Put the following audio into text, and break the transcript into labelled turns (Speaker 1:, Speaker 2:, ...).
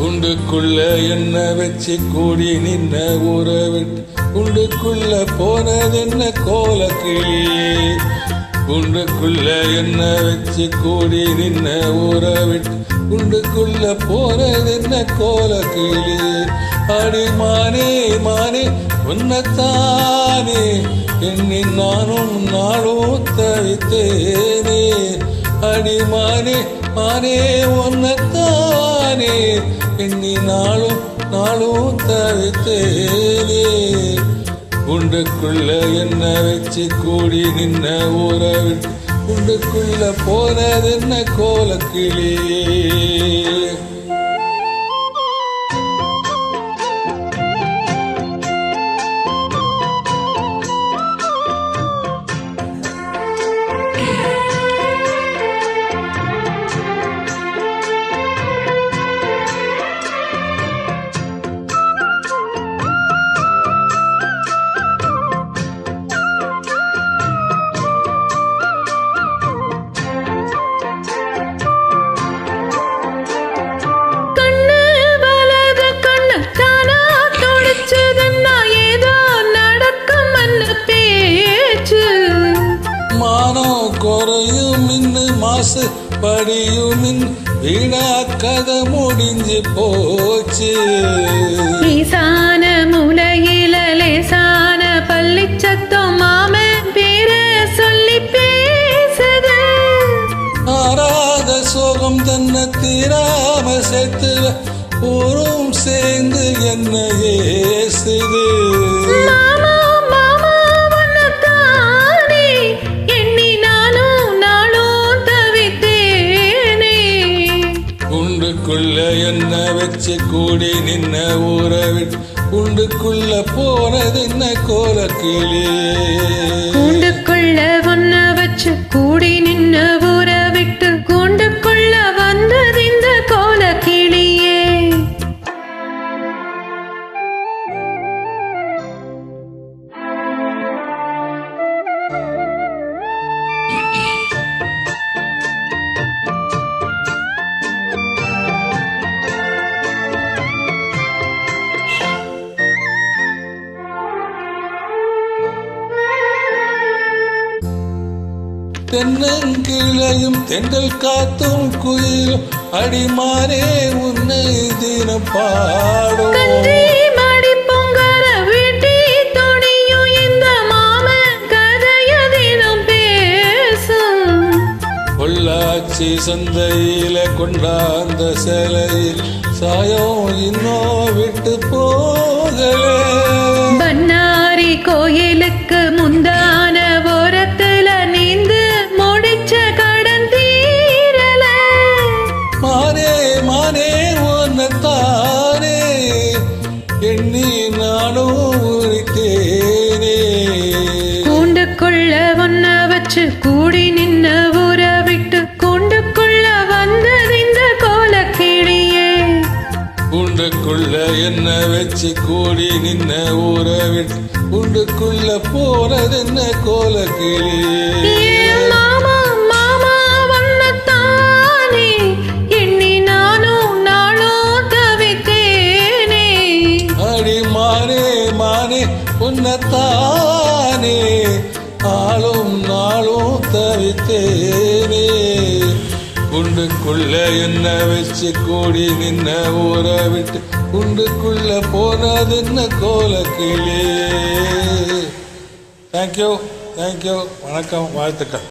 Speaker 1: குண்டுக்குள்ள என்ன வச்சு கூடி நின்ன ஊற விட்டு குண்டுக்குள்ள போனதென்ன கோலக்கிளியே. குண்டுக்குள்ள என்ன வச்சு கூடி நின்ன ஊற விட்டு குண்டுக்குள்ள போனதென்ன கோலக்கிளியே. அடி மானே மானே உன்னத்தானே எண்ணி நானும் நாளும் தவித்தேனே. அடி மானே மானே உன்னத்தானே எண்ணி நாளும் நாளும் தவித்தேனே. குண்டுக்குள்ள என்ன வச்சு கூடி நின்ன ஊற விட்டு குண்டுக்குள்ள போனதென்ன கோலக்கிளியே. குறையும் மின்னு மாசு படியும் வீணா கதை முடிஞ்சு போச்சு.
Speaker 2: லேசான முலையில லேசான பள்ளி சத்தம் மாமன் பேர சொல்லி பேசுது.
Speaker 1: ஆறாத சோகம் தன்னை தீராம சேர்த்து ஊரும் சேர்ந்து என்ன ஏசுது. குண்டுக்குள்ள என்ன வச்சு கூடி நின்ன ஊற விட்டு குண்டுக்குள்ள போனதென்ன கோலக்கிளியே.
Speaker 2: குண்டுக்குள்ள ஒன்ன வச்சு கூடி நின்ன ஊற விட்டு குண்டுக்குள்ள வந்தது இந்த கோலக்கிளியே.
Speaker 1: தென்னங்கிளையும் தென்றல் காத்தும் குயிலும் அடிமானே உன்னை தினம் பாடும்.
Speaker 2: மாடி பொங்கர வீட்டி துணியும் இந்த மாமன் கதைய தினம் பேசும்.
Speaker 1: பொள்ளாச்சி சந்தையில கொண்டாந்த சிலையில் சாயம் இன்னும் விட்டு போகல.
Speaker 2: பண்ணாரி கோயிலுக்கு முந்தான ஓரத்துல நீந்து முடிச்ச கடன் தீரல.
Speaker 1: மானே மானே உன்னத்தானே எண்ணி நானும் உரித்தேனே.
Speaker 2: கூண்டுக்குள்ள ஒன்ன வச்சு கூடி நின்ன ஊற விட்டு கூண்டுக்குள்ள வந்தது இந்த கோலக்கிளியே.
Speaker 1: குண்டுக்குள்ள என்ன வச்சு கூடி நின்ன ஊற விட்டு குண்டுக்குள்ள போனதென்ன கோலக்கிளியே.
Speaker 2: மாமா மாமா வண்ணத்தானே எண்ணி நானும் நாளும் தவித்தேனே.
Speaker 1: அடி மானே மானே உன்னத்தானே ஆளும் நாளும் தவித்தேனே. குண்டுக்குள்ள என்ன வச்சு கூடி நின்ன ஊற விட்டு குண்டுக்குள்ள போனதென்ன கோலக்கிளியே. Thank you thank you. வணக்கம், வாழ்த்துக்கள்.